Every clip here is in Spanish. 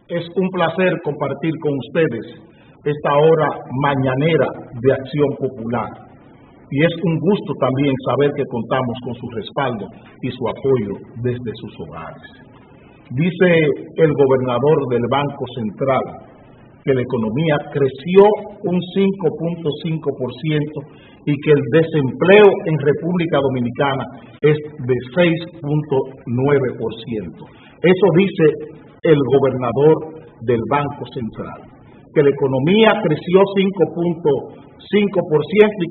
Es un placer compartir con ustedes esta hora mañanera de Acción Popular. Y es un gusto también saber que contamos con su respaldo y su apoyo desde sus hogares. Dice el gobernador del Banco Central que la economía creció un 5.5% y que el desempleo en República Dominicana es de 6.9%. Eso dice el gobernador del Banco Central, que la economía creció 5.5% y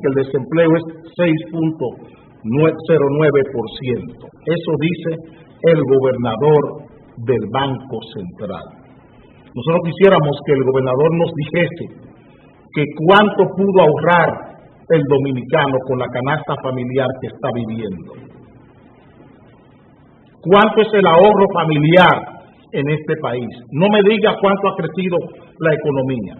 que el desempleo es 6.09%. Eso dice el gobernador del Banco Central. Nosotros quisiéramos que el gobernador nos dijese que cuánto pudo ahorrar el dominicano con la canasta familiar que está viviendo. ¿Cuánto es el ahorro familiar en este país? No me diga cuánto ha crecido la economía.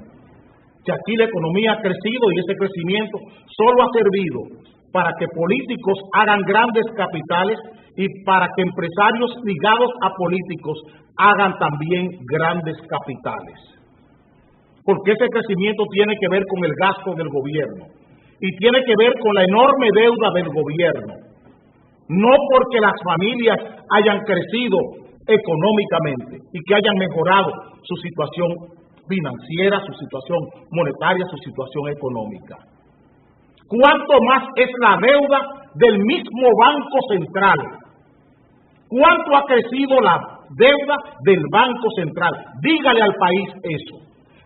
Que aquí la economía ha crecido y ese crecimiento solo ha servido para que políticos hagan grandes capitales y para que empresarios ligados a políticos hagan también grandes capitales. Porque ese crecimiento tiene que ver con el gasto del gobierno y tiene que ver con la enorme deuda del gobierno. No porque las familias hayan crecido económicamente y que hayan mejorado su situación financiera, su situación monetaria, su situación económica. ¿Cuánto más es la deuda del mismo Banco Central? ¿Cuánto ha crecido la deuda del Banco Central? Dígale al país eso.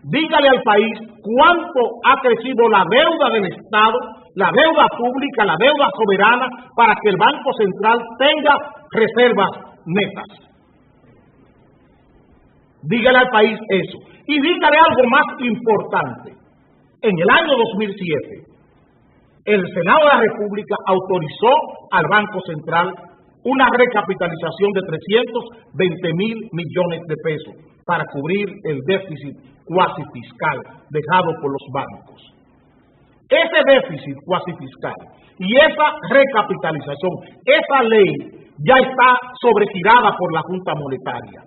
Dígale al país cuánto ha crecido la deuda del Estado, la deuda pública, la deuda soberana, para que el Banco Central tenga reservas netas. Dígale al país eso. Y dígale algo más importante. En el año 2007, el Senado de la República autorizó al Banco Central una recapitalización de 320,000 millones de pesos para cubrir el déficit cuasi fiscal dejado por los bancos. Ese déficit cuasi fiscal y esa recapitalización, esa ley ya está sobregirada por la Junta Monetaria.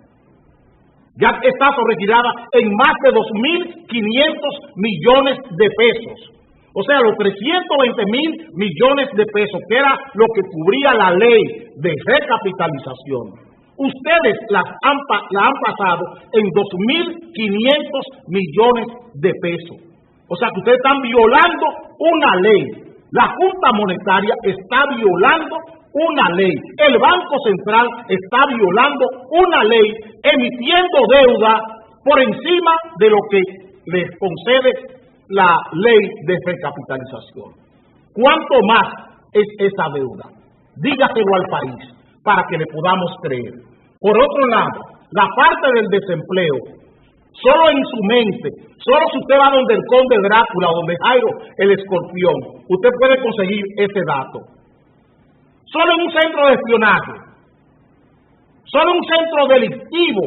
Ya está sobregirada en más de 2.500 millones de pesos. O sea, los 320,000 millones de pesos, que era lo que cubría la ley de recapitalización, ustedes la han pasado en 2.500 millones de pesos. O sea, que ustedes están violando una ley. La Junta Monetaria está violando una ley. El Banco Central está violando una ley, emitiendo deuda por encima de lo que les concede la ley de recapitalización. ¿Cuánto más es esa deuda? Dígaselo al país para que le podamos creer. Por otro lado, la parte del desempleo, solo en su mente, solo si usted va donde el conde Drácula, donde Jairo el Escorpión, usted puede conseguir ese dato. Solo en un centro de espionaje, solo en un centro delictivo,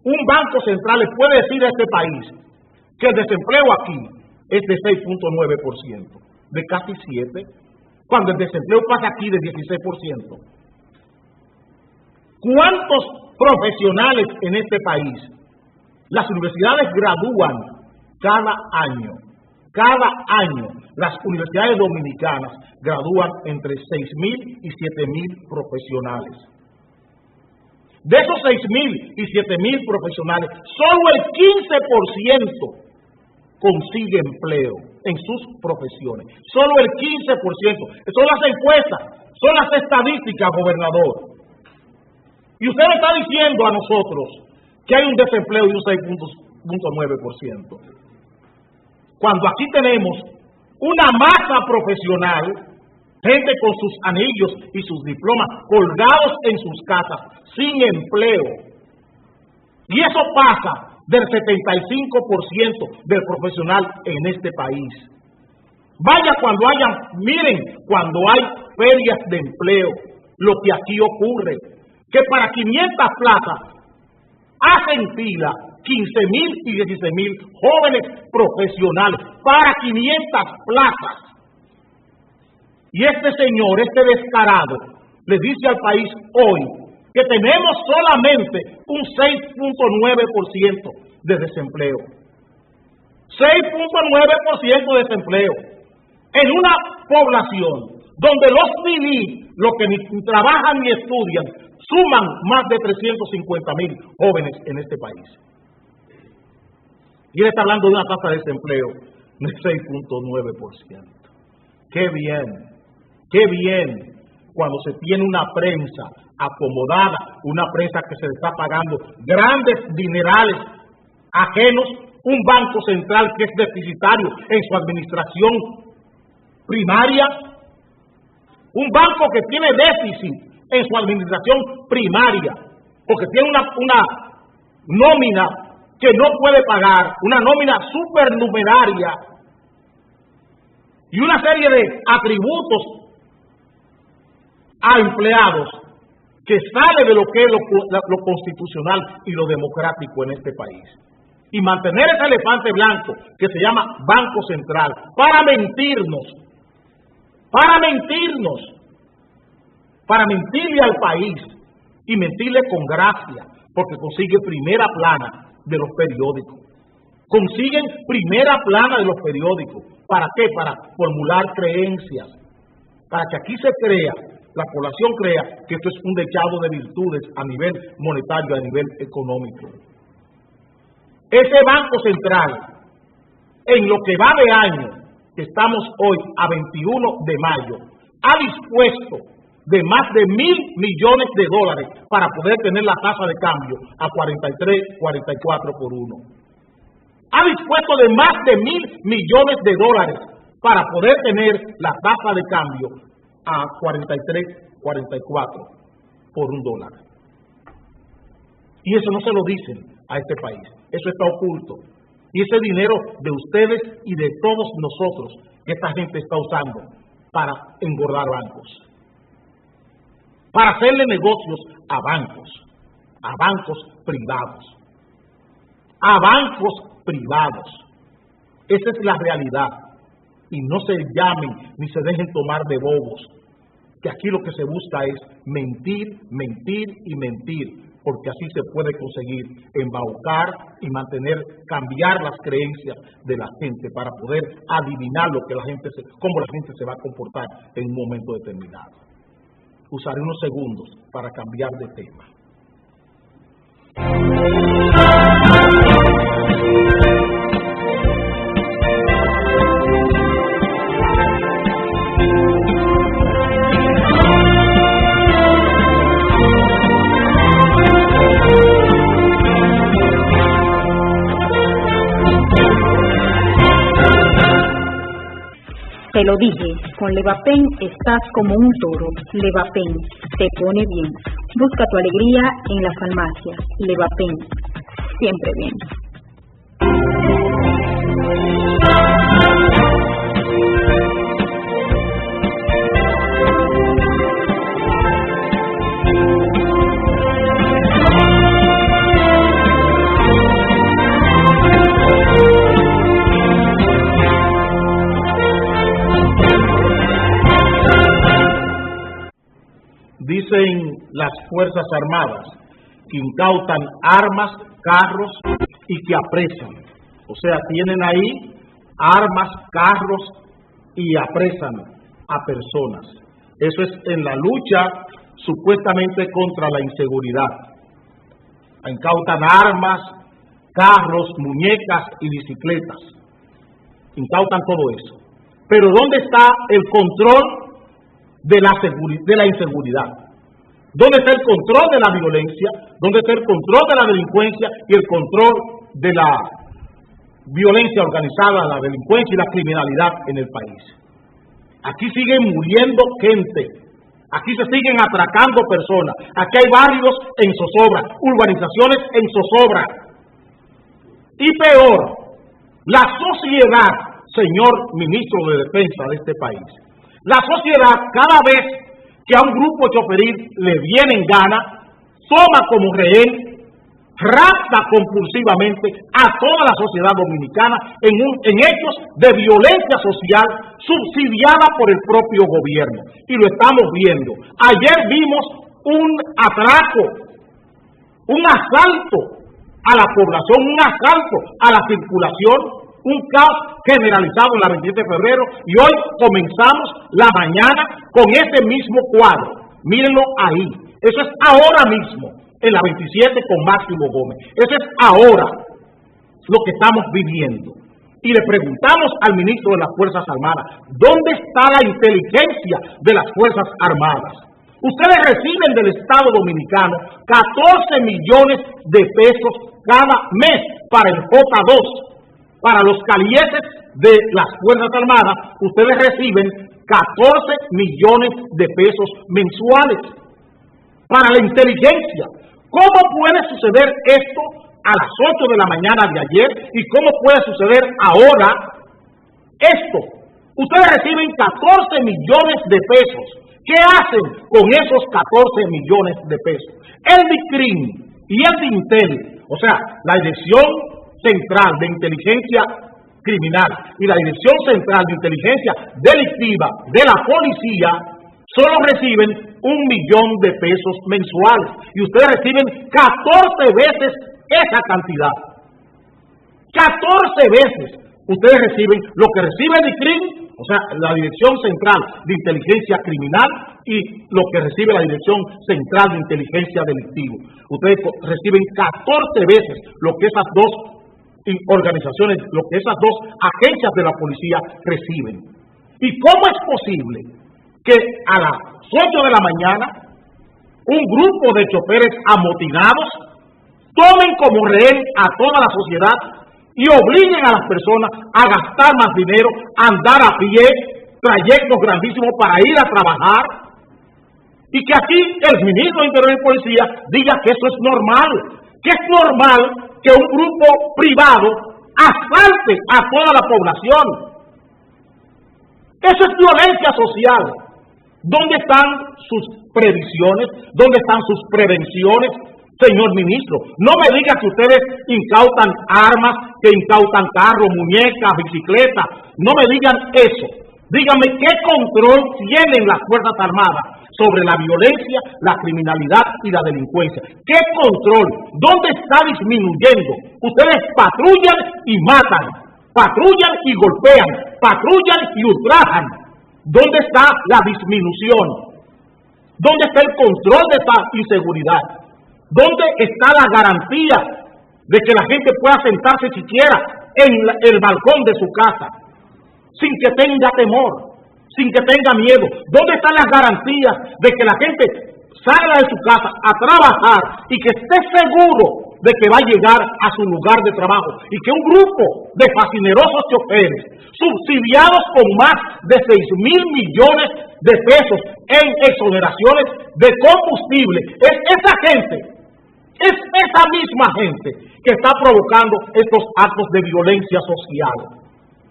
un banco central le puede decir a este país que el desempleo aquí es de 6.9%, de casi 7%, cuando el desempleo pasa aquí de 16%. ¿Cuántos profesionales en este país? Las universidades gradúan cada año. Cada año las universidades dominicanas gradúan entre 6,000 y 7,000 profesionales. De esos 6,000 y 7,000 profesionales, solo el 15% consigue empleo en sus profesiones. Solo el 15%. Son las encuestas, son las estadísticas, gobernador. Y usted le está diciendo a nosotros que hay un desempleo de un 6.9%. Cuando aquí tenemos una masa profesional, gente con sus anillos y sus diplomas colgados en sus casas, sin empleo. Y eso pasa del 75% del profesional en este país. Vaya cuando miren cuando hay ferias de empleo, lo que aquí ocurre, que para 500 plazas hacen fila 15.000 y 16.000 jóvenes profesionales para 500 plazas. Y este señor, este descarado, le dice al país hoy que tenemos solamente un 6.9% de desempleo. 6.9% de desempleo en una población donde los civiles, los que ni trabajan ni estudian, suman más de 350.000 jóvenes en este país. Y él está hablando de una tasa de desempleo de 6.9%. ¡Qué bien! Cuando se tiene una prensa acomodada, una prensa que se le está pagando grandes dinerales ajenos, un banco central que es deficitario en su administración primaria, un banco que tiene déficit en su administración primaria, porque tiene una nómina que no puede pagar, una nómina supernumeraria y una serie de atributos a empleados que sale de lo que es lo constitucional y lo democrático en este país. Y mantener ese elefante blanco que se llama Banco Central para mentirnos, para mentirle al país y mentirle con gracia, porque consigue primera plana de los periódicos. Consiguen primera plana de los periódicos. ¿Para qué? Para formular creencias, para que aquí se crea, la población crea que esto es un dechado de virtudes a nivel monetario, a nivel económico. Ese Banco Central, en lo que va de año, que estamos hoy a 21 de mayo, ha dispuesto de más de $1.000 millones para poder tener la tasa de cambio a 43, 44 por 1. Ha dispuesto de más de $1.000 millones para poder tener la tasa de cambio a 43, 44 por $1. Y eso no se lo dicen a este país, eso está oculto. Y ese dinero de ustedes y de todos nosotros que esta gente está usando para engordar bancos, para hacerle negocios a bancos privados, Esa es la realidad. Y no se llamen ni se dejen tomar de bobos, que aquí lo que se busca es mentir, porque así se puede conseguir embaucar y cambiar las creencias de la gente para poder adivinar cómo la gente se va a comportar en un momento determinado. Usaré unos segundos para cambiar de tema. Te lo dije, con Levapen estás como un toro. Levapen te pone bien. Busca tu alegría en la farmacia. Levapen, siempre bien. Dicen las Fuerzas Armadas que incautan armas, carros y que apresan. O sea, tienen ahí armas, carros y apresan a personas. Eso es en la lucha supuestamente contra la inseguridad. Incautan armas, carros, muñecas y bicicletas. Incautan todo eso. Pero ¿dónde está el control de la inseguridad? ¿Dónde está el control de la violencia? ¿Dónde está el control de la delincuencia y el control de la violencia organizada, la delincuencia y la criminalidad en el país? Aquí siguen muriendo gente, aquí se siguen atracando personas, aquí hay barrios en zozobra, urbanizaciones en zozobra. Y peor, la sociedad señor ministro de Defensa de este país. La sociedad, cada vez que a un grupo choferil le viene en gana, toma como rehén, rapta compulsivamente a toda la sociedad dominicana en hechos de violencia social subsidiada por el propio gobierno. Y lo estamos viendo. Ayer vimos un atraco, un asalto a la población, un asalto a la circulación, un caos generalizado en la 27 de febrero, y hoy comenzamos la mañana con ese mismo cuadro. Mírenlo ahí. Eso es ahora mismo, en la 27 con Máximo Gómez. Eso es ahora lo que estamos viviendo. Y le preguntamos al ministro de las Fuerzas Armadas, ¿dónde está la inteligencia de las Fuerzas Armadas? Ustedes reciben del Estado Dominicano 14 millones de pesos cada mes para el J2. Para los calieses de las Fuerzas Armadas, ustedes reciben 14 millones de pesos mensuales. Para la inteligencia, ¿cómo puede suceder esto a las 8 de la mañana de ayer? ¿Y cómo puede suceder ahora esto? Ustedes reciben 14 millones de pesos. ¿Qué hacen con esos 14 millones de pesos? El DICRIM y el DINTEL, o sea, la Dirección Central de Inteligencia Criminal y la Dirección Central de Inteligencia Delictiva de la Policía, solo reciben 1 millón de pesos mensuales. Y ustedes reciben 14 veces esa cantidad. 14 veces ustedes reciben lo que recibe el DICRIM, o sea, la Dirección Central de Inteligencia Criminal, y lo que recibe la Dirección Central de Inteligencia Delictiva. Ustedes reciben 14 veces lo que esas dos organizaciones, lo que esas dos agencias de la policía reciben. ¿Y cómo es posible que a las 8 de la mañana un grupo de choferes amotinados tomen como rehén a toda la sociedad y obliguen a las personas a gastar más dinero, a andar a pie, trayectos grandísimos para ir a trabajar? Y que aquí el ministro de Interior y Policía diga que eso es normal, que es normal que un grupo privado asalte a toda la población. Eso es violencia social. ¿Dónde están sus previsiones? ¿Dónde están sus prevenciones, señor ministro? No me diga que ustedes incautan armas, que incautan carros, muñecas, bicicletas. No me digan eso. Díganme qué control tienen las Fuerzas Armadas sobre la violencia, la criminalidad y la delincuencia. ¿Qué control? ¿Dónde está disminuyendo? Ustedes patrullan y matan, patrullan y golpean, patrullan y ultrajan. ¿Dónde está la disminución? ¿Dónde está el control de esta inseguridad? ¿Dónde está la garantía de que la gente pueda sentarse siquiera en el balcón de su casa sin que tenga temor, sin que tenga miedo? ¿Dónde están las garantías de que la gente salga de su casa a trabajar y que esté seguro de que va a llegar a su lugar de trabajo? Y que un grupo de fascinerosos choferes, subsidiados con más de 6.000 millones de pesos en exoneraciones de combustible, es esa gente, es esa misma gente que está provocando estos actos de violencia social,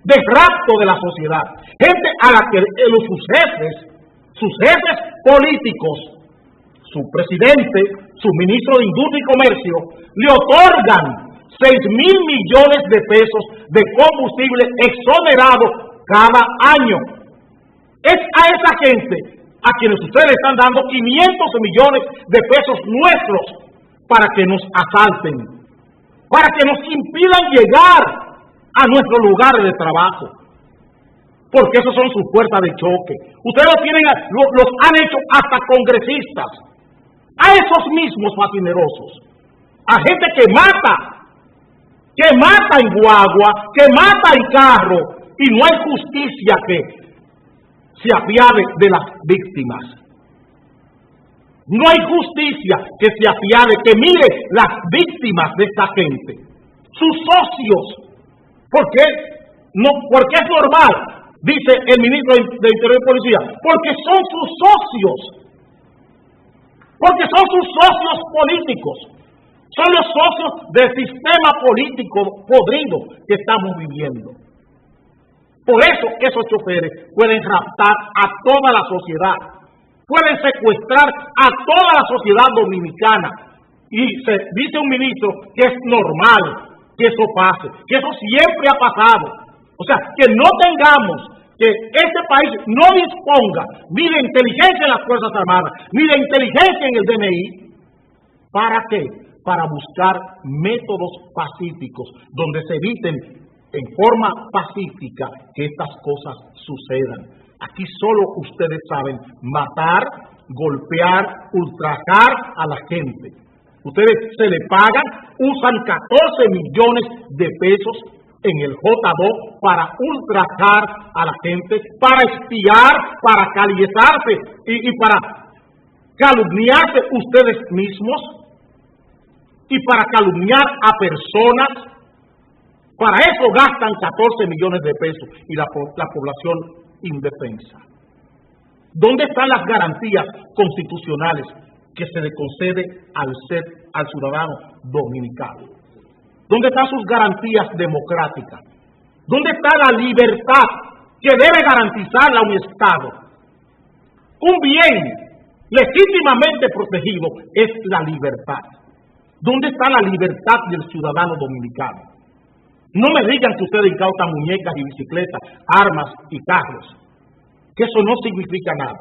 de rapto de la sociedad. Gente a la que sus jefes políticos, su presidente, su ministro de Industria y Comercio, le otorgan 6.000 millones de pesos de combustible exonerado cada año. Es a esa gente a quienes ustedes le están dando 500 millones de pesos nuestros para que nos asalten, para que nos impidan llegar a nuestros lugares de trabajo, porque esos son sus fuerzas de choque. Ustedes los han hecho hasta congresistas, a esos mismos fascinerosos, a gente que mata en guagua, que mata en carro, y no hay justicia que se apiade de las víctimas. No hay justicia que se apiade, que mire las víctimas de esta gente, sus socios. ¿Por qué? No, porque es normal, dice el ministro de Interior y Policía, porque son sus socios, porque son sus socios políticos, son los socios del sistema político podrido que estamos viviendo. Por eso esos choferes pueden raptar a toda la sociedad, pueden secuestrar a toda la sociedad dominicana. Y se dice un ministro que es normal que eso pase, que eso siempre ha pasado. O sea, que no tengamos, que este país no disponga ni de inteligencia en las Fuerzas Armadas, ni de inteligencia en el DNI. ¿Para qué? Para buscar métodos pacíficos, donde se eviten en forma pacífica que estas cosas sucedan. Aquí solo ustedes saben matar, golpear, ultrajar a la gente. Ustedes se le pagan, usan 14 millones de pesos en el J2 para ultrajar a la gente, para espiar, para calizarse y para calumniarse ustedes mismos y para calumniar a personas. Para eso gastan 14 millones de pesos y la población indefensa. ¿Dónde están las garantías constitucionales que se le concede al ciudadano dominicano? ¿Dónde están sus garantías democráticas? ¿Dónde está la libertad que debe garantizarla un Estado? Un bien legítimamente protegido es la libertad. ¿Dónde está la libertad del ciudadano dominicano? No me digan que ustedes incautan muñecas y bicicletas, armas y carros, que eso no significa nada.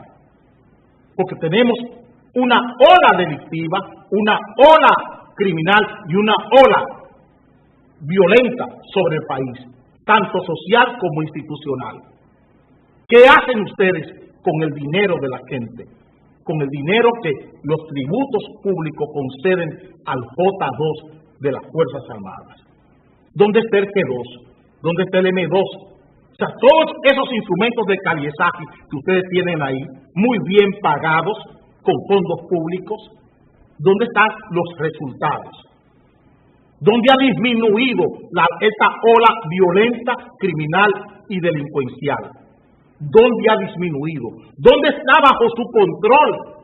Porque tenemos una ola delictiva, una ola criminal y una ola violenta sobre el país, tanto social como institucional. ¿Qué hacen ustedes con el dinero de la gente? Con el dinero que los tributos públicos conceden al J2 de las Fuerzas Armadas. ¿Dónde está el G2? ¿Dónde está el M2? O sea, todos esos instrumentos de caliezaje que ustedes tienen ahí, muy bien pagados, con fondos públicos, ¿dónde están los resultados? ¿Dónde ha disminuido esta ola violenta, criminal y delincuencial? ¿Dónde ha disminuido? ¿Dónde está bajo su control?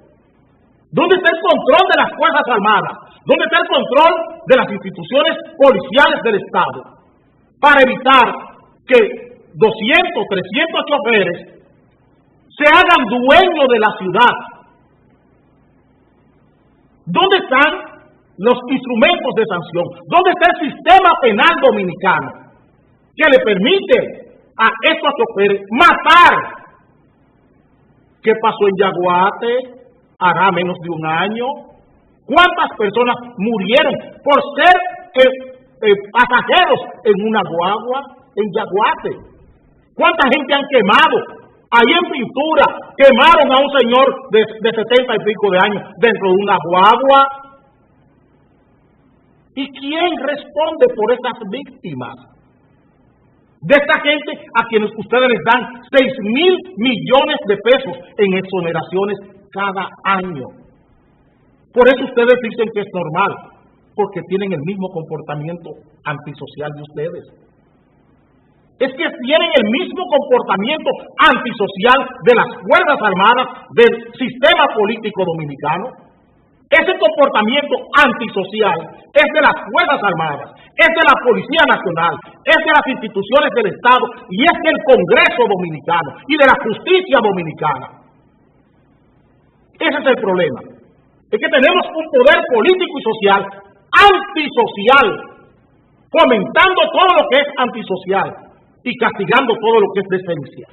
¿Dónde está el control de las Fuerzas Armadas? ¿Dónde está el control de las instituciones policiales del Estado? Para evitar que 200, 300 choferes se hagan dueños de la ciudad. ¿Dónde están los instrumentos de sanción? ¿Dónde está el sistema penal dominicano que le permite a estos choferes matar? ¿Qué pasó en Yaguate? Hará menos de un año. ¿Cuántas personas murieron por ser pasajeros en una guagua en Yaguate? ¿Cuánta gente han quemado? Ahí en Pintura quemaron a un señor de 70 y pico de años dentro de una guagua. ¿Y quién responde por esas víctimas? De esta gente a quienes ustedes les dan 6.000 millones de pesos en exoneraciones cada año. Por eso ustedes dicen que es normal, porque tienen el mismo comportamiento antisocial de ustedes. Es que tienen el mismo comportamiento antisocial de las Fuerzas Armadas, del sistema político dominicano. Ese comportamiento antisocial es de las Fuerzas Armadas, es de la Policía Nacional, es de las instituciones del Estado y es del Congreso Dominicano y de la justicia dominicana. Ese es el problema. Es que tenemos un poder político y social antisocial, fomentando todo lo que es antisocial y castigando todo lo que es decencia.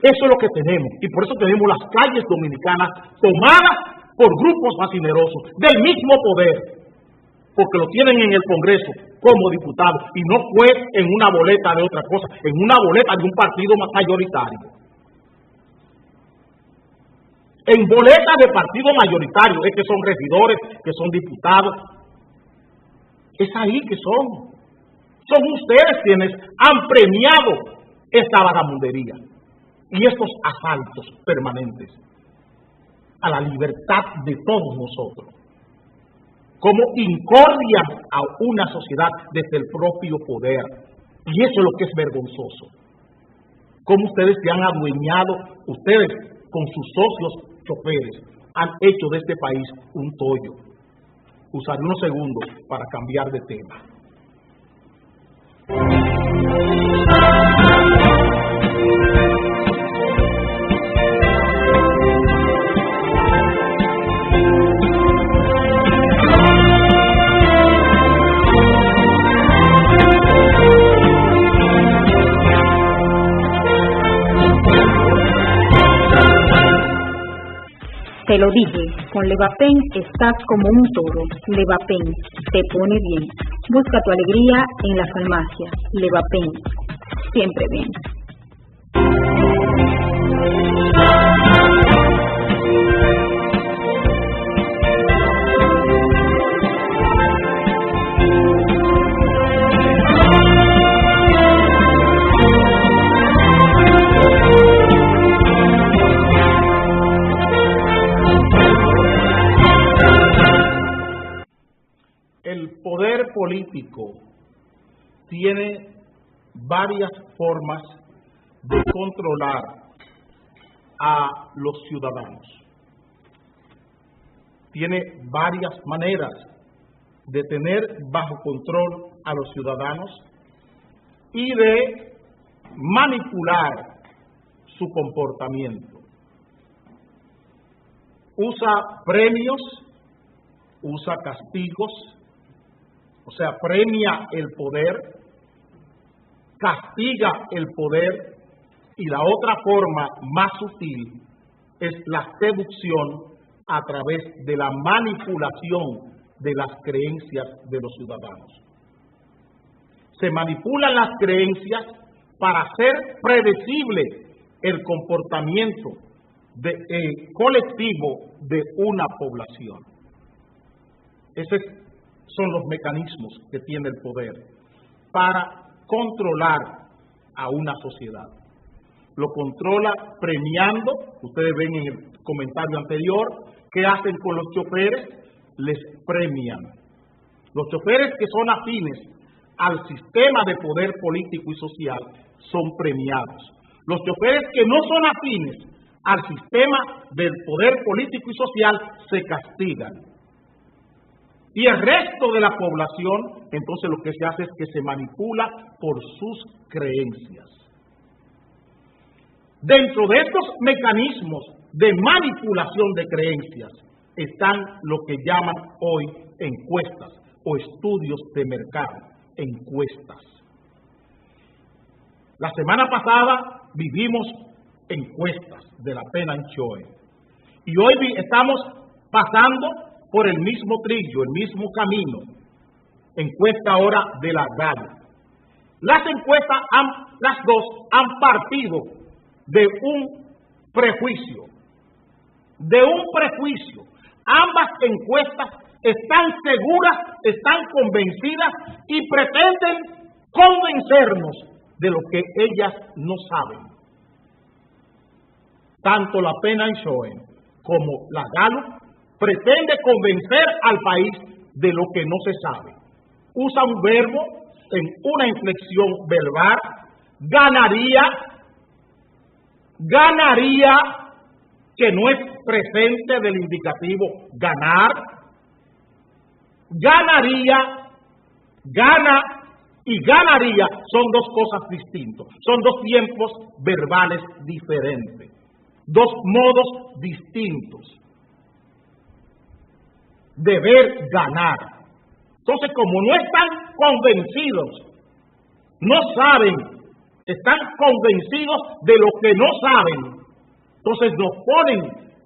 Eso es lo que tenemos, y por eso tenemos las calles dominicanas tomadas por grupos fascinerosos del mismo poder, porque lo tienen en el Congreso como diputados, y no fue en una boleta de otra cosa, en una boleta de un partido mayoritario. En boletas de partido mayoritario, es que son regidores, que son diputados. Es ahí que son. Son ustedes quienes han premiado esta vagamundería y estos asaltos permanentes a la libertad de todos nosotros. Como incordian a una sociedad desde el propio poder. Y eso es lo que es vergonzoso. Como ustedes se han adueñado, ustedes con sus socios choferes, han hecho de este país un tollo. Usaré unos segundos para cambiar de tema. Te lo dije, con Levapen estás como un toro. Levapen, te pone bien. Busca tu alegría en la farmacia. Levapen, siempre bien. El poder político tiene varias formas de controlar a los ciudadanos. Tiene varias maneras de tener bajo control a los ciudadanos y de manipular su comportamiento. Usa premios, usa castigos, o sea, premia el poder, castiga el poder, y la otra forma más sutil es la seducción a través de la manipulación de las creencias de los ciudadanos. Se manipulan las creencias para hacer predecible el comportamiento colectivo de una población. Esos son los mecanismos que tiene el poder para controlar a una sociedad. Lo controla premiando. Ustedes ven en el comentario anterior, ¿qué hacen con los choferes? Les premian. Los choferes que son afines al sistema de poder político y social son premiados. Los choferes que no son afines al sistema del poder político y social se castigan. Y el resto de la población, entonces lo que se hace es que se manipula por sus creencias. Dentro de estos mecanismos de manipulación de creencias están lo que llaman hoy encuestas o estudios de mercado, encuestas. La semana pasada vivimos encuestas de la pena en Choe y hoy estamos pasando por el mismo trillo, el mismo camino. Encuesta ahora de la GAL. Las encuestas, las dos, han partido de un prejuicio. Ambas encuestas están seguras, están convencidas y pretenden convencernos de lo que ellas no saben. Tanto la pena en Choe como la Gallup pretende convencer al país de lo que no se sabe. Usa un verbo en una inflexión verbal, ganaría, que no es presente del indicativo ganar, ganaría, gana y ganaría son dos cosas distintas, son dos tiempos verbales diferentes, dos modos distintos de ver ganar. Entonces, como no están convencidos, no saben, están convencidos de lo que no saben, entonces nos ponen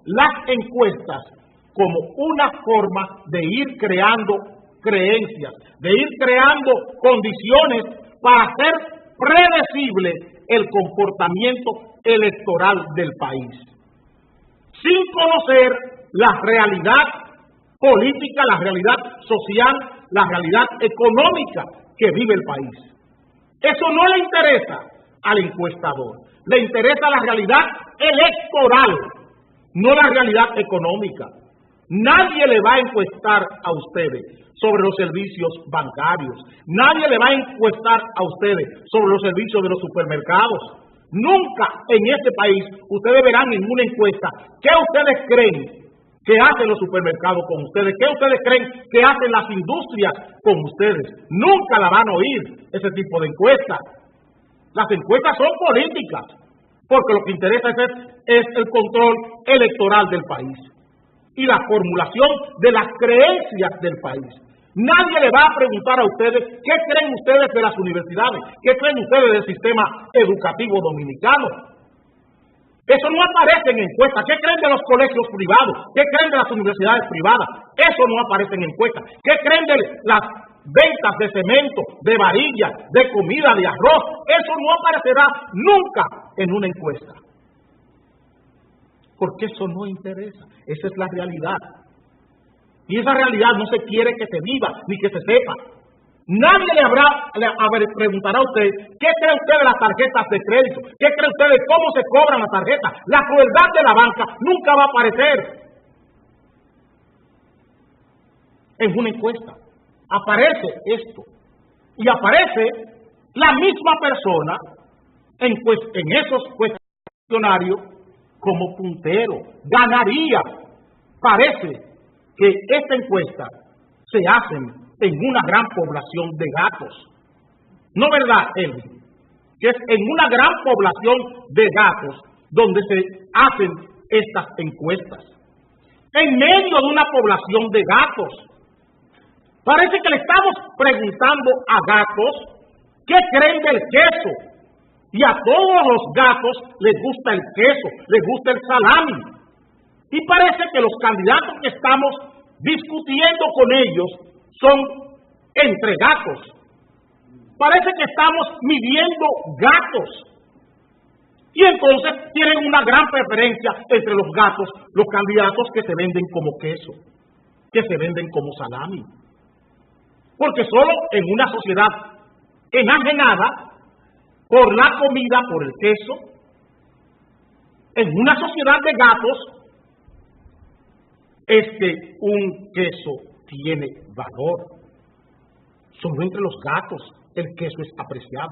las encuestas como una forma de ir creando creencias, de ir creando condiciones para hacer predecible el comportamiento electoral del país, sin conocer la realidad política, la realidad social, la realidad económica que vive el país. Eso no le interesa al encuestador, le interesa la realidad electoral, no la realidad económica. Nadie le va a encuestar a ustedes sobre los servicios bancarios, nadie le va a encuestar a ustedes sobre los servicios de los supermercados. Nunca en este país ustedes verán en una encuesta qué ustedes creen que hacen los supermercados con ustedes, qué ustedes creen que hacen las industrias con ustedes. Nunca la van a oír ese tipo de encuestas. Las encuestas son políticas, porque lo que interesa es el control electoral del país y la formulación de las creencias del país. Nadie le va a preguntar a ustedes qué creen ustedes de las universidades, qué creen ustedes del sistema educativo dominicano. Eso no aparece en encuestas. ¿Qué creen de los colegios privados? ¿Qué creen de las universidades privadas? Eso no aparece en encuestas. ¿Qué creen de las ventas de cemento, de varilla, de comida, de arroz? Eso no aparecerá nunca en una encuesta. Porque eso no interesa. Esa es la realidad. Y esa realidad no se quiere que se viva ni que se sepa. Nadie le preguntará a usted, ¿qué cree usted de las tarjetas de crédito? ¿Qué cree usted de cómo se cobran las tarjetas? La crueldad de la banca nunca va a aparecer en una encuesta. Aparece esto. Y aparece la misma persona en esos cuestionarios como puntero. Ganaría. Parece que esta encuesta se hace en una gran población de gatos. ¿No verdad, Elvin? Que es en una gran población de gatos donde se hacen estas encuestas. En medio de una población de gatos. Parece que le estamos preguntando a gatos qué creen del queso. Y a todos los gatos les gusta el queso, les gusta el salami. Y parece que los candidatos que estamos discutiendo con ellos son entre gatos. Parece que estamos midiendo gatos. Y entonces tienen una gran preferencia entre los gatos, los candidatos que se venden como queso, que se venden como salami. Porque solo en una sociedad enajenada por la comida, por el queso, en una sociedad de gatos, es que un queso tiene valor. Solo entre los gatos el queso es apreciado.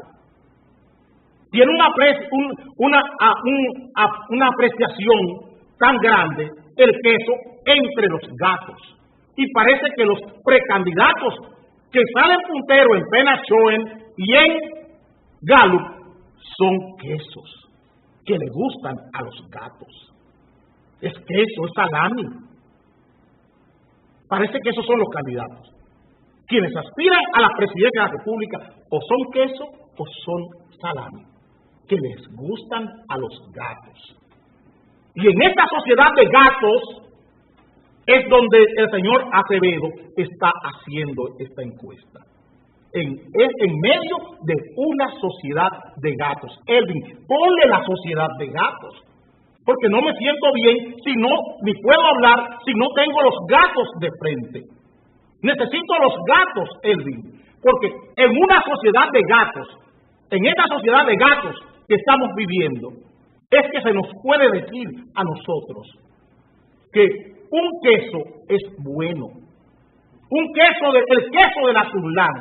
Tiene una apreciación tan grande el queso entre los gatos. Y parece que los precandidatos que salen punteros en Pena-Schoen y en Gallup son quesos que le gustan a los gatos. Es queso, es salami. Parece que esos son los candidatos. Quienes aspiran a la presidencia de la República o son queso o son salami, que les gustan a los gatos. Y en esta sociedad de gatos es donde el señor Acevedo está haciendo esta encuesta. En medio de una sociedad de gatos. Elvin, ponle la sociedad de gatos. Porque no me siento bien si no, ni puedo hablar si no tengo los gatos de frente. Necesito los gatos, Elvin. Porque en una sociedad de gatos, en esta sociedad de gatos que estamos viviendo, es que se nos puede decir a nosotros que un queso es bueno. El queso de la Surlán.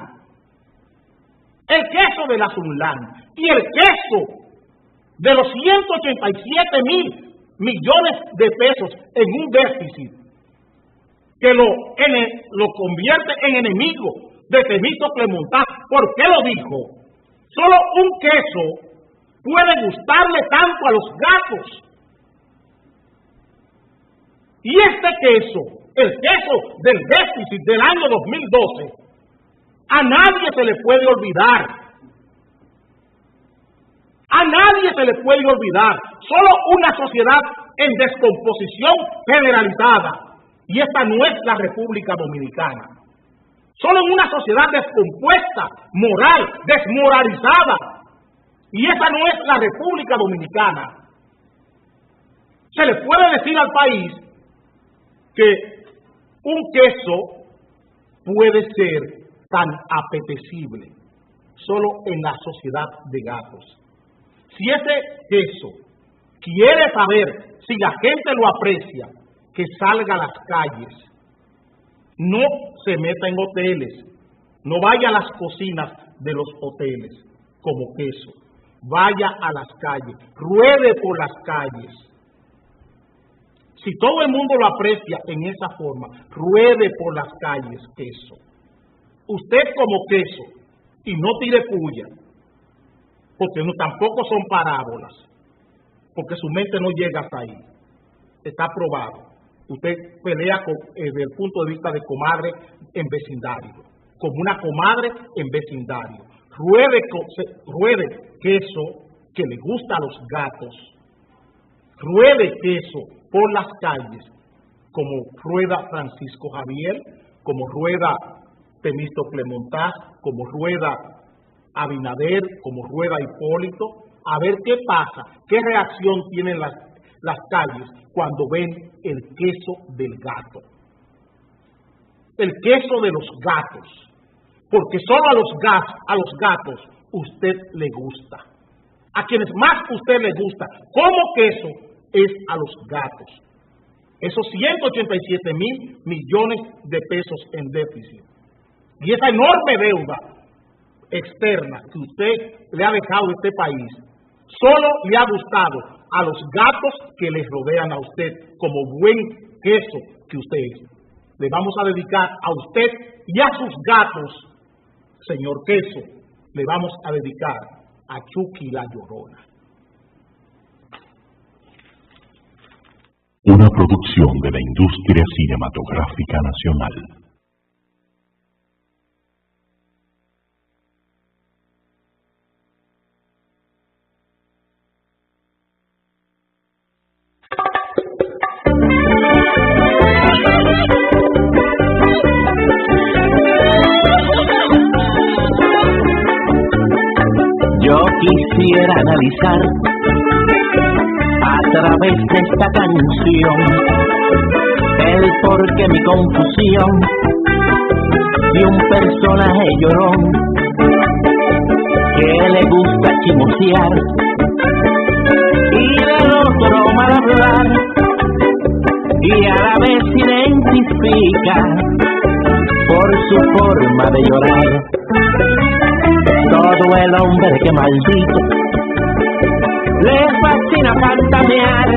El queso de la Surlán. Y el queso de los 187,000 millones de pesos en un déficit que lo convierte en enemigo de Temístocle Montaz. ¿Por qué lo dijo? Solo un queso puede gustarle tanto a los gatos. Y este queso, el queso del déficit del año 2012, a nadie se le puede olvidar. A nadie se le puede olvidar. Solo una sociedad en descomposición generalizada. Y esta no es la República Dominicana. Solo en una sociedad descompuesta, moral, desmoralizada. Y esa no es la República Dominicana. Se le puede decir al país que un queso puede ser tan apetecible solo en la sociedad de gatos. Si ese queso quiere saber si la gente lo aprecia, que salga a las calles, no se meta en hoteles, no vaya a las cocinas de los hoteles como queso, vaya a las calles, ruede por las calles. Si todo el mundo lo aprecia en esa forma, ruede por las calles queso. Usted como queso, y no tire puya, porque tampoco son parábolas, porque su mente no llega hasta ahí. Está probado. Usted pelea desde el punto de vista de comadre en vecindario, como una comadre en vecindario. Ruede queso que le gusta a los gatos ruede queso por las calles, como rueda Francisco Javier, como rueda Temístocle Montaz, como rueda Abinader, como rueda Hipólito, a ver qué pasa, qué reacción tienen las calles cuando ven el queso del gato. El queso de los gatos, porque solo a los gatos usted le gusta. A quienes más usted le gusta como queso es a los gatos. Esos 187,000 millones de pesos en déficit y esa enorme deuda externa que usted le ha dejado a este país, solo le ha gustado a los gatos que les rodean a usted como buen queso que usted es. Le vamos a dedicar a usted y a sus gatos, señor queso, le vamos a dedicar a Chucky la Llorona. Una producción de la industria cinematográfica nacional. Yo quisiera analizar a través de esta canción el porqué mi confusión de un personaje llorón que le gusta chismosear y del otro mal hablar y a la vez se identifica por su forma de llorar. Todo el hombre que maldito le fascina fantamear,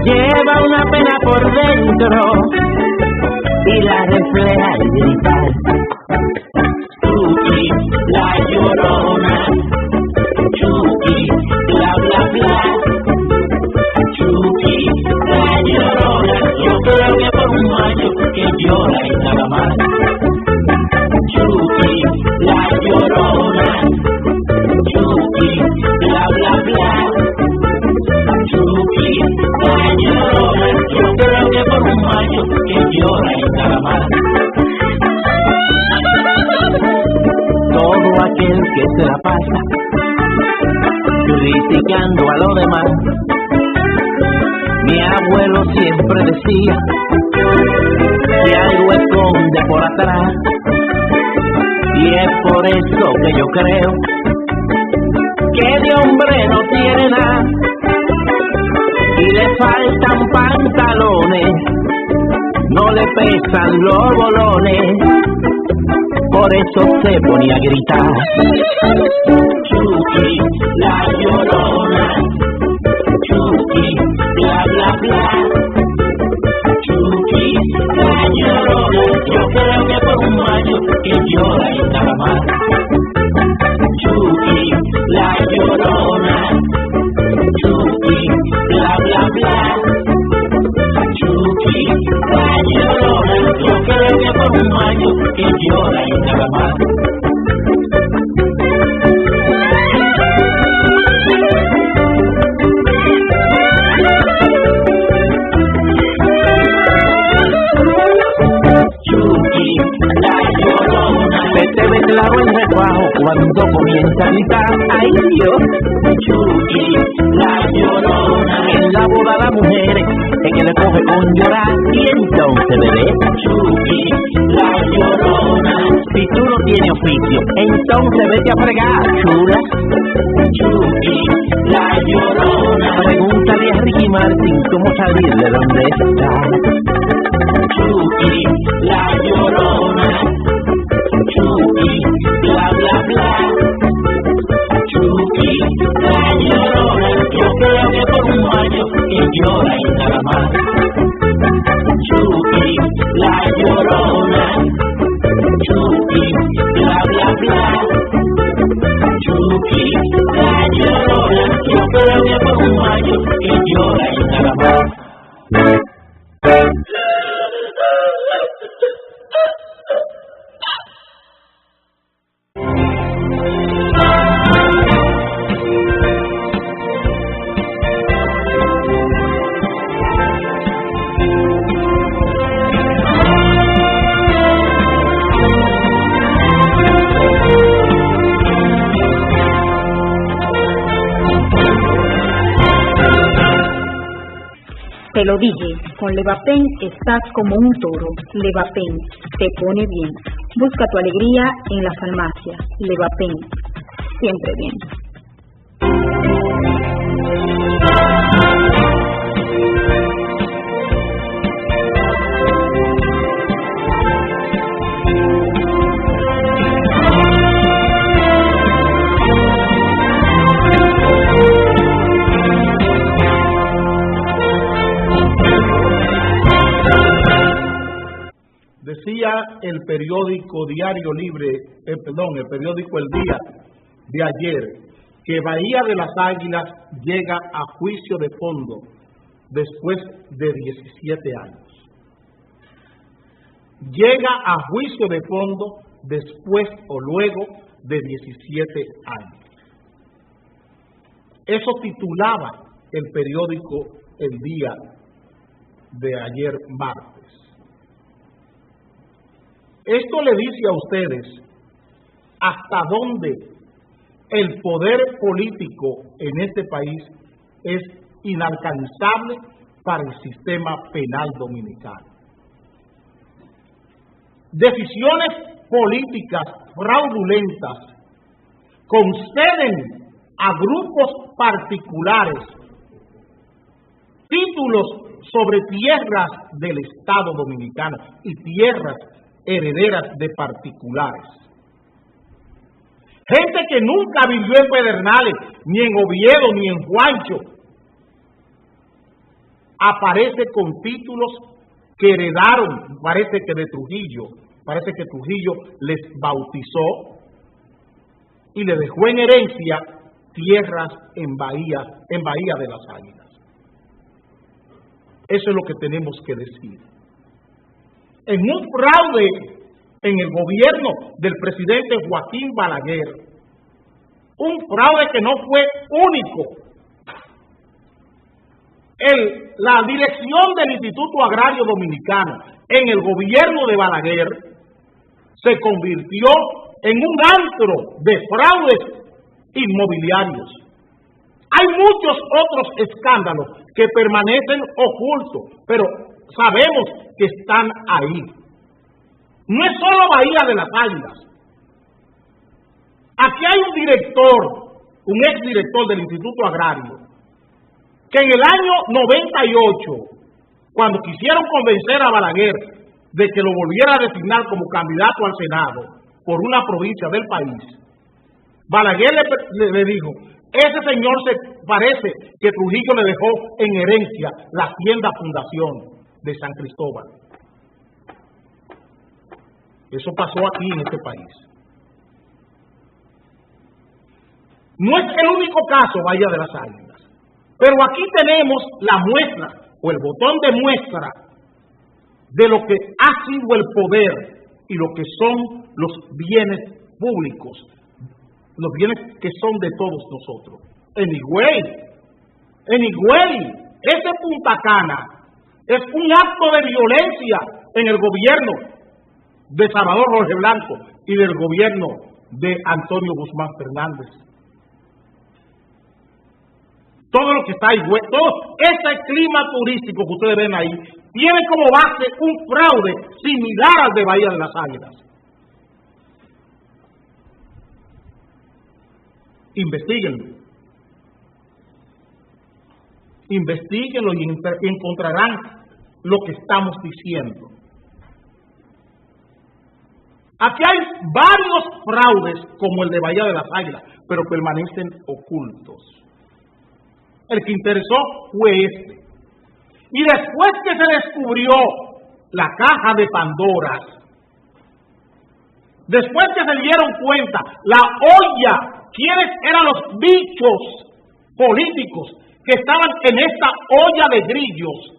lleva una pena por dentro y la refleja al gritar. Chucky, la Llorona, Chucky, bla bla bla. Chucky, la Llorona, yo creo que por un año que llora y nada más. Chucky, la Llorona, Chucky, bla bla bla. Chucky, la Llorona, yo creo que por un año que llora y nada más. Todo aquel que se la pasa criticando a lo demás, mi abuelo siempre decía que algo esconde por atrás. Y es por eso que yo creo que de hombre no tiene nada y le faltan pantalones, no le pesan los bolones, por eso se ponía a gritar. Chucky, la Llorona, Chucky, bla bla bla. Chucky, la Llorona, yo creo que por un año que llora y nada más. Chucky, la Llorona, Chucky, bla bla bla. Chucky, la Llorona, yo creo que por un año que llora y nada más. Vete claro el recuajo cuando comienza a gritar, ay Dios. Chucky, la Llorona, en la boda de mujeres, en que le coge con llorar y entonces bebé. Chucky, la Llorona, si tú no tienes oficio, entonces vete a fregar, chula. Chucky, la Llorona, pregúntale a Ricky Martin cómo salir de donde está. Chucky, la Llorona, Chucky, bla bla bla. Chucky, la Llorona, yo creo que por un año que llora y nada más. Chucky, la Llorona, Chucky, bla bla bla. Chucky, la Llorona, yo creo que por un año que llora y nada más. Te lo dije, con Levapen estás como un toro. Levapen te pone bien. Busca tu alegría en la farmacia. Levapen, siempre bien. Decía el periódico Diario Libre, el periódico El Día de ayer, que Bahía de las Águilas llega a juicio de fondo después de 17 años. Llega a juicio de fondo después o luego de 17 años. Eso titulaba el periódico El Día de ayer martes. Esto le dice a ustedes hasta dónde el poder político en este país es inalcanzable para el sistema penal dominicano. Decisiones políticas fraudulentas conceden a grupos particulares títulos sobre tierras del Estado Dominicano y tierras herederas de particulares. Gente que nunca vivió en Pedernales, ni en Oviedo, ni en Juancho, aparece con títulos que heredaron, parece que de Trujillo, parece que Trujillo les bautizó y le dejó en herencia tierras en Bahía de las Águilas. Eso es lo que tenemos que decir. En un fraude en el gobierno del presidente Joaquín Balaguer, un fraude que no fue único. La dirección del Instituto Agrario Dominicano en el gobierno de Balaguer se convirtió en un antro de fraudes inmobiliarios. Hay muchos otros escándalos que permanecen ocultos, pero sabemos que están ahí. No es solo Bahía de las Águilas. Aquí hay un director, un exdirector del Instituto Agrario, que en el año 98, cuando quisieron convencer a Balaguer de que lo volviera a designar como candidato al Senado por una provincia del país, Balaguer le dijo: ese señor se parece que Trujillo le dejó en herencia la Hacienda Fundación de San Cristóbal. Eso pasó aquí en este país. No es el único caso, Bahía de las Águilas, pero aquí tenemos la muestra, o el botón de muestra, de lo que ha sido el poder y lo que son los bienes públicos, los bienes que son de todos nosotros. En Higüey, ese Punta Cana es un acto de violencia en el gobierno de Salvador Jorge Blanco y del gobierno de Antonio Guzmán Fernández. Todo lo que está ahí, todo ese clima turístico que ustedes ven ahí, tiene como base un fraude similar al de Bahía de las Águilas. Investíguenlo y encontrarán lo que estamos diciendo. Aquí hay varios fraudes como el de Bahía de las Águilas, pero permanecen ocultos. El que interesó fue este. Y después que se descubrió la caja de Pandora, después que se dieron cuenta la olla, quiénes eran los bichos políticos que estaban en esta olla de grillos,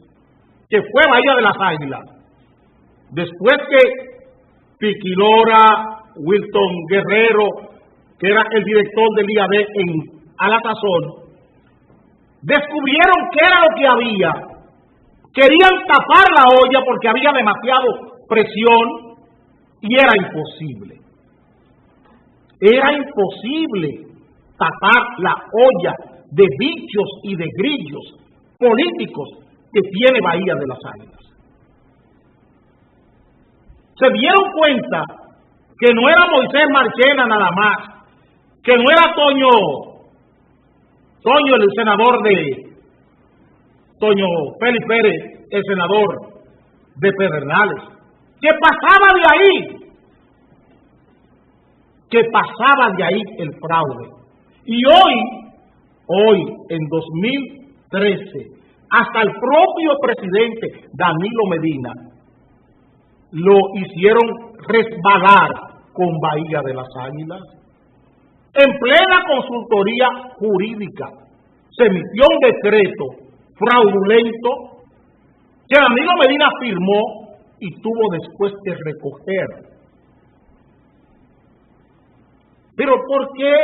que fue Bahía de las Águilas, después que Piquilora, Wilton Guerrero, que era el director del IAD a la sazón, descubrieron qué era lo que había. Querían tapar la olla porque había demasiado presión y era imposible. Era imposible tapar la olla de bichos y de grillos políticos que tiene Bahía de las Águilas. Se dieron cuenta que no era Moisés Marchena nada más, que no era Toño, el senador Toño Félix Pérez, el senador de Pedernales, que pasaba de ahí el fraude. Y hoy en 2013, hasta el propio presidente Danilo Medina lo hicieron resbalar con Bahía de las Águilas. En plena consultoría jurídica se emitió un decreto fraudulento que Danilo Medina firmó y tuvo después que recoger. Pero ¿por qué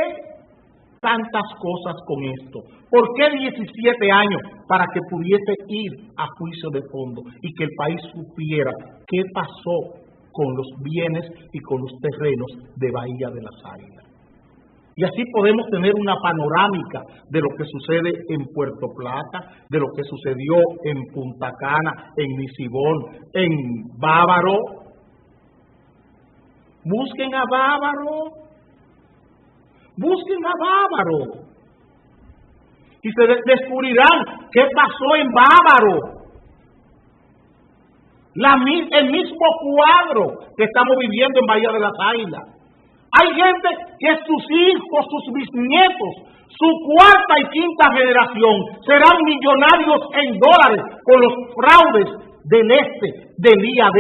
tantas cosas con esto? ¿Por qué 17 años para que pudiese ir a juicio de fondo y que el país supiera qué pasó con los bienes y con los terrenos de Bahía de las Águilas? Y así podemos tener una panorámica de lo que sucede en Puerto Plata, de lo que sucedió en Punta Cana, en Nisibón, en Bávaro. Busquen a Bávaro. Busquen a Bávaro y se descubrirán qué pasó en Bávaro. El mismo cuadro que estamos viviendo en Bahía de las Águilas. Hay gente que sus hijos, sus bisnietos, su cuarta y quinta generación serán millonarios en dólares con los fraudes del IAD.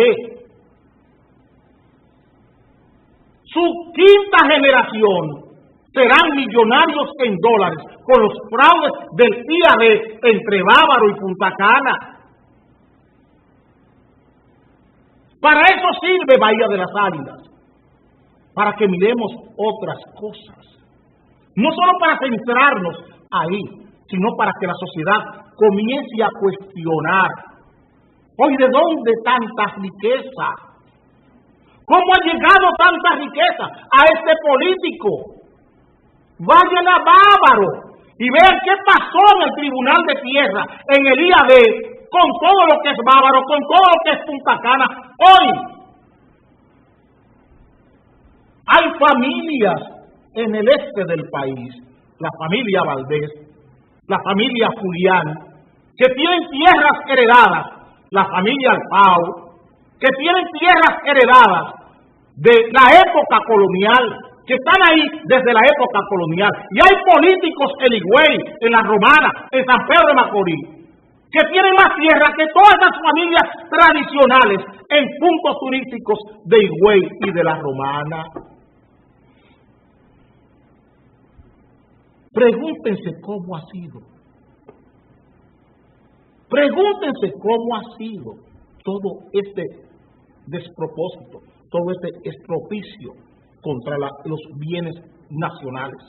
Su quinta generación serán millonarios en dólares con los fraudes del IAD entre Bávaro y Punta Cana. Para eso sirve Bahía de las Águilas, para que miremos otras cosas. No solo para centrarnos ahí, sino para que la sociedad comience a cuestionar. Hoy, ¿de dónde tanta riqueza? ¿Cómo ha llegado tanta riqueza a este político? Vayan a Bávaro y vean qué pasó en el Tribunal de Tierra, en el IAD, con todo lo que es Bávaro, con todo lo que es Punta Cana. Hoy hay familias en el este del país, la familia Valdés, la familia Julián, que tienen tierras heredadas, la familia Alfao, que tienen tierras heredadas de la época colonial, que están ahí desde la época colonial. Y hay políticos en Higüey, en La Romana, en San Pedro de Macorís, que tienen más tierra que todas las familias tradicionales en puntos turísticos de Higüey y de La Romana. Pregúntense cómo ha sido. Pregúntense cómo ha sido todo este despropósito, todo este estropicio contra los bienes nacionales.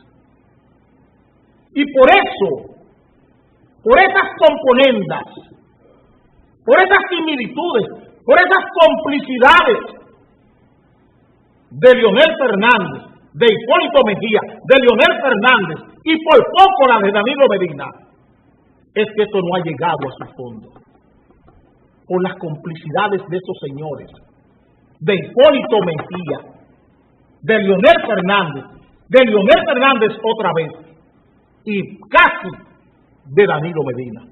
Y por eso, por esas componendas, por esas similitudes, por esas complicidades de Leonel Fernández, de Hipólito Mejía, de Leonel Fernández y por poco la de Danilo Medina, es que esto no ha llegado a su fondo. Por las complicidades de esos señores, de Hipólito Mejía, de Leonel Fernández otra vez, y casi de Danilo Medina.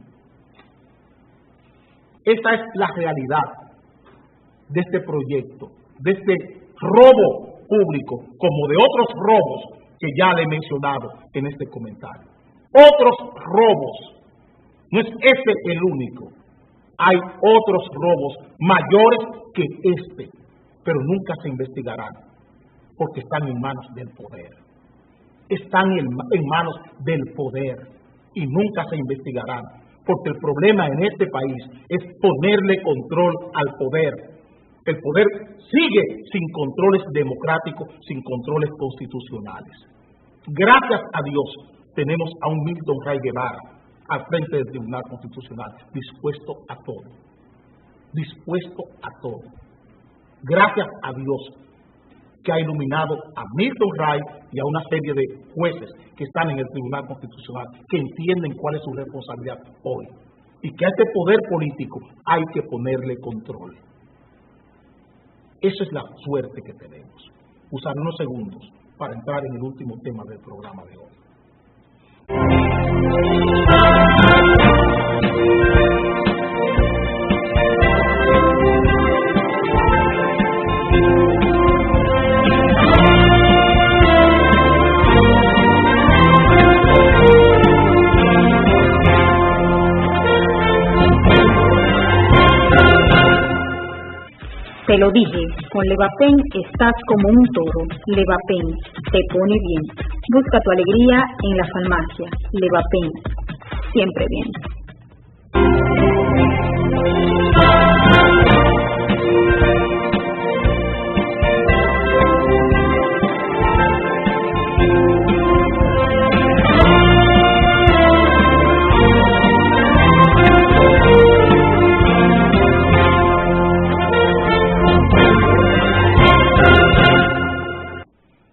Esta es la realidad de este proyecto, de este robo público, como de otros robos que ya le he mencionado en este comentario. Otros robos, no es este el único, hay otros robos mayores que este, pero nunca se investigarán, porque están en manos del poder. Están en manos del poder y nunca se investigarán, porque el problema en este país es ponerle control al poder. El poder sigue sin controles democráticos, sin controles constitucionales. Gracias a Dios tenemos a un Milton Ray Guevara al frente del Tribunal Constitucional, dispuesto a todo. Dispuesto a todo. Gracias a Dios que ha iluminado a Milton Ray y a una serie de jueces que están en el Tribunal Constitucional, que entienden cuál es su responsabilidad hoy. y que a este poder político hay que ponerle control. Esa es la suerte que tenemos. Usar unos segundos para entrar en el último tema del programa de hoy. Te lo dije, con Levapen estás como un toro. Levapen te pone bien. Busca tu alegría en la farmacia. Levapen, siempre bien.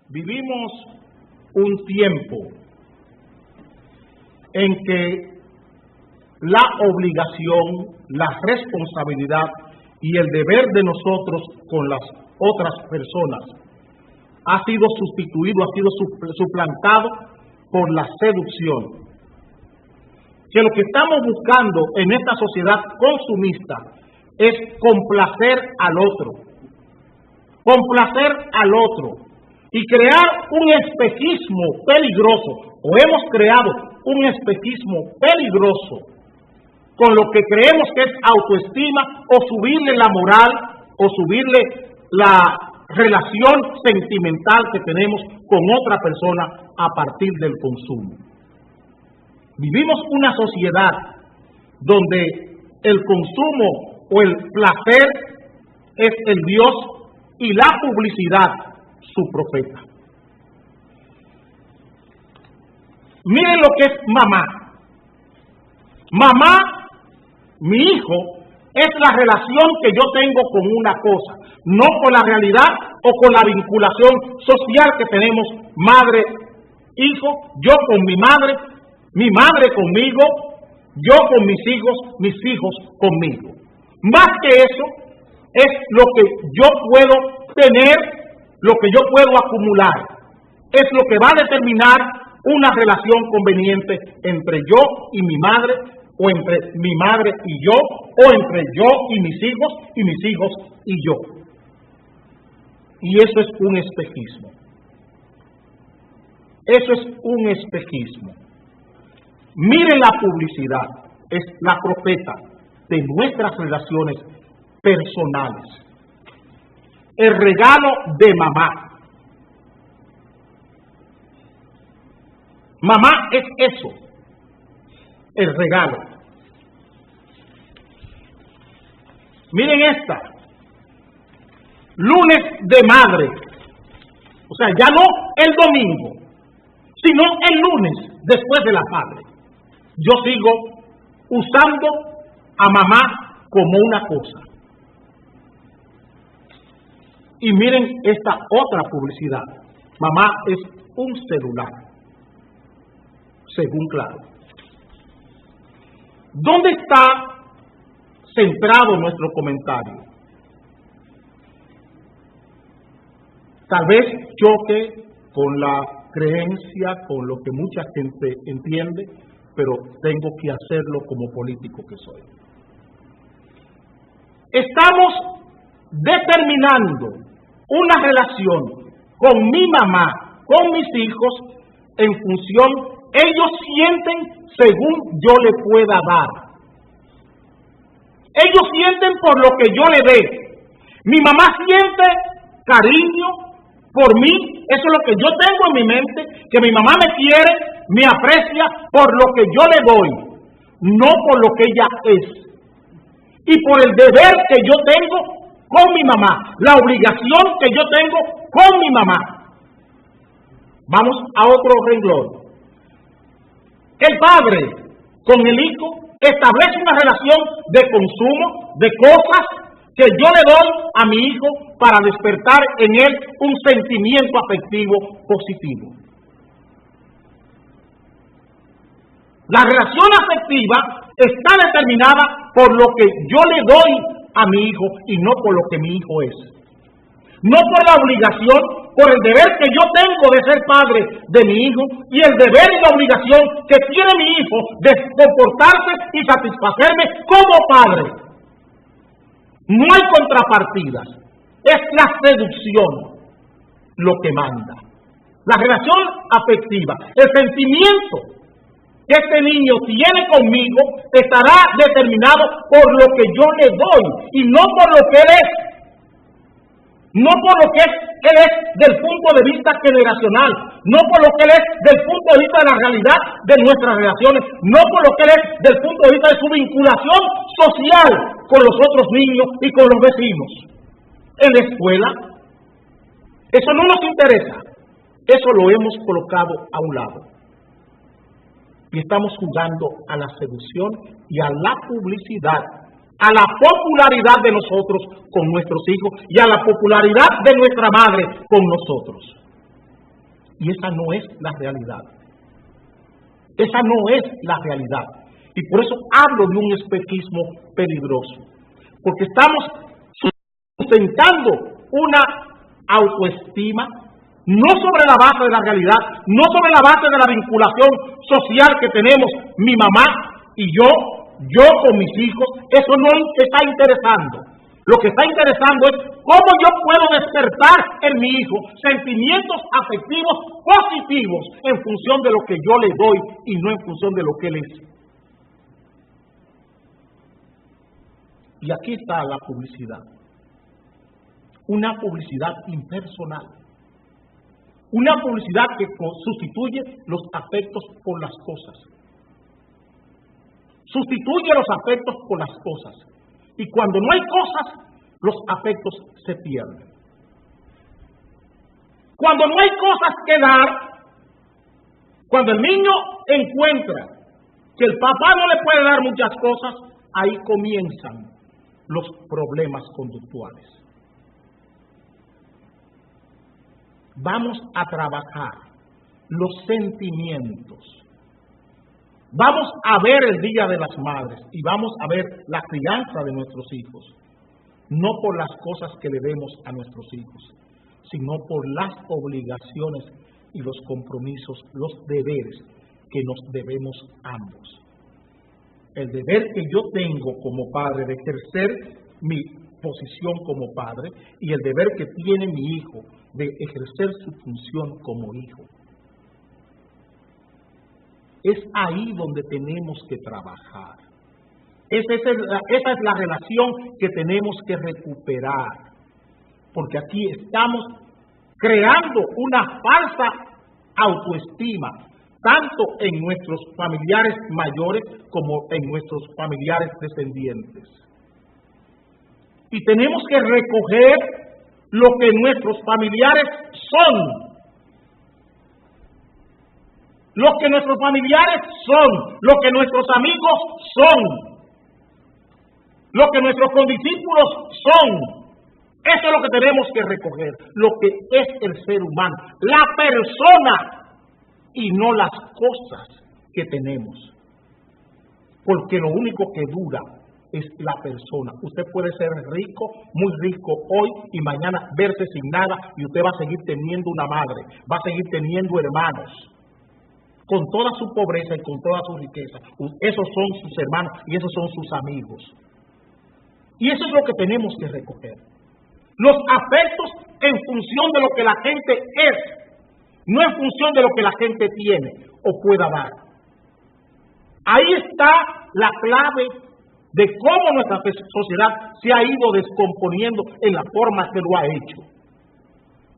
Vivimos un tiempo en que la obligación, la responsabilidad y el deber de nosotros con las otras personas ha sido sustituido, ha sido suplantado por la seducción. Que lo que estamos buscando en esta sociedad consumista es complacer al otro y crear un espejismo peligroso, o hemos creado un espejismo peligroso con lo que creemos que es autoestima, o subirle la moral, o subirle la relación sentimental que tenemos con otra persona a partir del consumo. Vivimos una sociedad donde el consumo o el placer es el Dios y la publicidad su profeta. Miren lo que es mamá. Mamá, mi hijo, es la relación que yo tengo con una cosa, no con la realidad o con la vinculación social que tenemos madre-hijo, yo con mi madre conmigo, yo con mis hijos conmigo. Más que eso, es lo que yo puedo tener, lo que yo puedo acumular, es lo que va a determinar una relación conveniente entre yo y mi madre, o entre mi madre y yo, o entre yo y mis hijos y yo. Y eso es un espejismo. Eso es un espejismo. Miren la publicidad, es la profeta de nuestras relaciones personales. El regalo de mamá. Mamá es eso, el regalo. Miren esta, lunes de madre. O sea, ya no el domingo, sino el lunes después de la madre. Yo sigo usando a mamá como una cosa. Y miren esta otra publicidad. Mamá es un celular, según Claro. ¿Dónde está centrado nuestro comentario? Tal vez choque con la creencia, con lo que mucha gente entiende, pero tengo que hacerlo como político que soy. Estamos determinando una relación con mi mamá, con mis hijos, en función, ellos sienten según yo le pueda dar. Ellos sienten por lo que yo le dé. Mi mamá siente cariño por mí, eso es lo que yo tengo en mi mente, que mi mamá me quiere, me aprecia por lo que yo le doy, no por lo que ella es. Y por el deber que yo tengo con mi mamá, la obligación que yo tengo con mi mamá. Vamos a otro renglón. El padre con el hijo establece una relación de consumo de cosas que yo le doy a mi hijo para despertar en él un sentimiento afectivo positivo. La relación afectiva está determinada por lo que yo le doy a mi hijo y no por lo que mi hijo es. No por la obligación, por el deber que yo tengo de ser padre de mi hijo y el deber y la obligación que tiene mi hijo de comportarse y satisfacerme como padre. No hay contrapartidas. Es la seducción lo que manda. La relación afectiva, el sentimiento que este niño tiene conmigo estará determinado por lo que yo le doy y no por lo que él es. No por lo que él es del punto de vista generacional, no por lo que él es del punto de vista de la realidad de nuestras relaciones, no por lo que él es del punto de vista de su vinculación social con los otros niños y con los vecinos. En la escuela, eso no nos interesa, eso lo hemos colocado a un lado. Y estamos jugando a la seducción y a la publicidad, a la popularidad de nosotros con nuestros hijos y a la popularidad de nuestra madre con nosotros. Y esa no es la realidad. Esa no es la realidad. Y por eso hablo de un espejismo peligroso. Porque estamos sustentando una autoestima no sobre la base de la realidad, no sobre la base de la vinculación social que tenemos mi mamá y yo con mis hijos. Eso no está interesando. Lo que está interesando es cómo yo puedo despertar en mi hijo sentimientos afectivos positivos en función de lo que yo le doy y no en función de lo que él es. Y aquí está la publicidad. Una publicidad impersonal. Una publicidad que sustituye los afectos por las cosas. Sustituye los afectos por las cosas. Y cuando no hay cosas, los afectos se pierden. Cuando no hay cosas que dar, cuando el niño encuentra que el papá no le puede dar muchas cosas, ahí comienzan los problemas conductuales. Vamos a trabajar los sentimientos. Vamos a ver el Día de las Madres y vamos a ver la crianza de nuestros hijos. No por las cosas que le demos a nuestros hijos, sino por las obligaciones y los compromisos, los deberes que nos debemos ambos. El deber que yo tengo como padre de ejercer mi posición como padre y el deber que tiene mi hijo de ejercer su función como hijo. Es ahí donde tenemos que trabajar. Esa es la relación que tenemos que recuperar. Porque aquí estamos creando una falsa autoestima, tanto en nuestros familiares mayores como en nuestros familiares descendientes. Y tenemos que recoger lo que nuestros familiares son. Lo que nuestros familiares son, lo que nuestros amigos son, lo que nuestros condiscípulos son. Eso es lo que tenemos que recoger, lo que es el ser humano, la persona y no las cosas que tenemos. Porque lo único que dura es la persona. Usted puede ser rico, muy rico hoy y mañana verse sin nada y usted va a seguir teniendo una madre, va a seguir teniendo hermanos. Con toda su pobreza y con toda su riqueza. Esos son sus hermanos y esos son sus amigos. Y eso es lo que tenemos que recoger. Los afectos en función de lo que la gente es, no en función de lo que la gente tiene o pueda dar. Ahí está la clave de cómo nuestra sociedad se ha ido descomponiendo en la forma que lo ha hecho.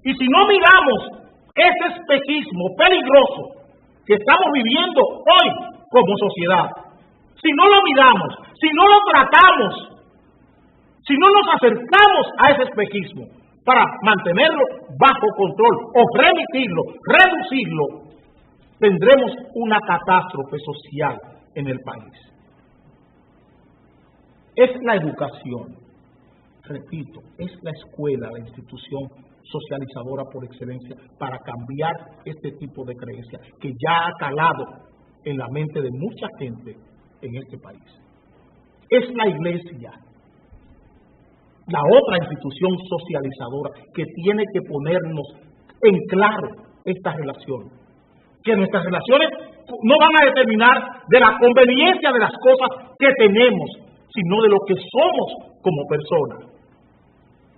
Y si no miramos ese espejismo peligroso que estamos viviendo hoy como sociedad, si no lo miramos, si no lo tratamos, si no nos acercamos a ese espejismo para mantenerlo bajo control o remitirlo, reducirlo, tendremos una catástrofe social en el país. Es la educación, repito, es la escuela, la institución socializadora por excelencia para cambiar este tipo de creencia que ya ha calado en la mente de mucha gente en este país. Es la Iglesia, la otra institución socializadora, que tiene que ponernos en claro esta relación. Que nuestras relaciones no van a determinar de la conveniencia de las cosas que tenemos, sino de lo que somos como personas.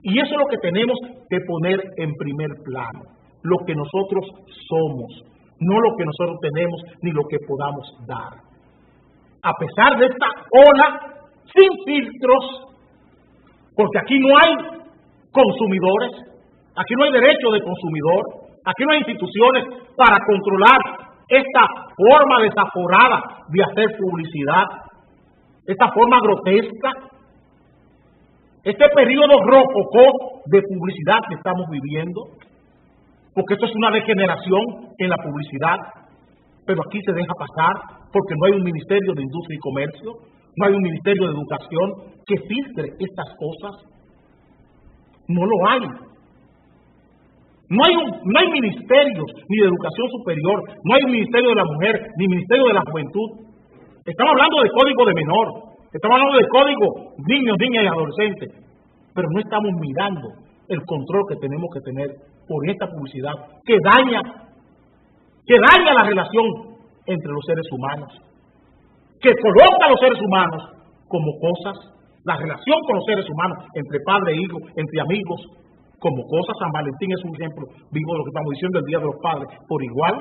Y eso es lo que tenemos que poner en primer plano, lo que nosotros somos, no lo que nosotros tenemos ni lo que podamos dar. A pesar de esta ola sin filtros, porque aquí no hay consumidores, aquí no hay derecho de consumidor, aquí no hay instituciones para controlar esta forma desaforada de hacer publicidad, esta forma grotesca, este periodo rococó de publicidad que estamos viviendo, porque esto es una degeneración en la publicidad, pero aquí se deja pasar porque no hay un Ministerio de Industria y Comercio, no hay un Ministerio de Educación que filtre estas cosas. No lo hay. No hay ministerios ni de Educación Superior, no hay Ministerio de la Mujer, ni Ministerio de la Juventud. Estamos hablando de código de menor, estamos hablando de código niños, niñas y adolescentes, pero no estamos mirando el control que tenemos que tener por esta publicidad que daña la relación entre los seres humanos, que coloca a los seres humanos como cosas, la relación con los seres humanos entre padre e hijo, entre amigos, como cosas. San Valentín es un ejemplo vivo de lo que estamos diciendo el Día de los Padres, por igual.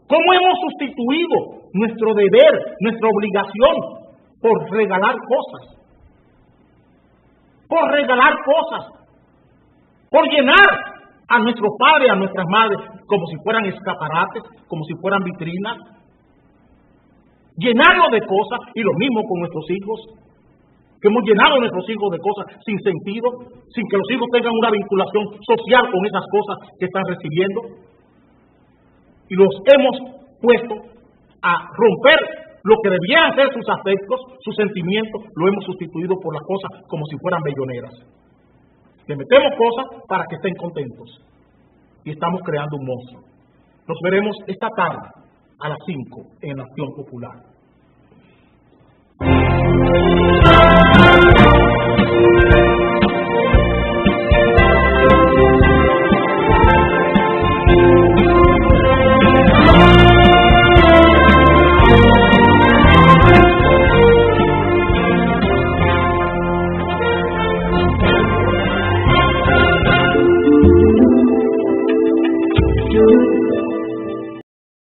¿Cómo hemos sustituido nuestro deber, nuestra obligación por regalar cosas? Por regalar cosas, por llenar a nuestros padres, a nuestras madres, como si fueran escaparates, como si fueran vitrinas, llenarlos de cosas, y lo mismo con nuestros hijos, que hemos llenado a nuestros hijos de cosas sin sentido, sin que los hijos tengan una vinculación social con esas cosas que están recibiendo, y los hemos puesto a romper lo que debían ser sus afectos, sus sentimientos, lo hemos sustituido por las cosas como si fueran belloneras. Le metemos cosas para que estén contentos y estamos creando un monstruo. Nos veremos esta tarde a las 5 en la Acción Popular.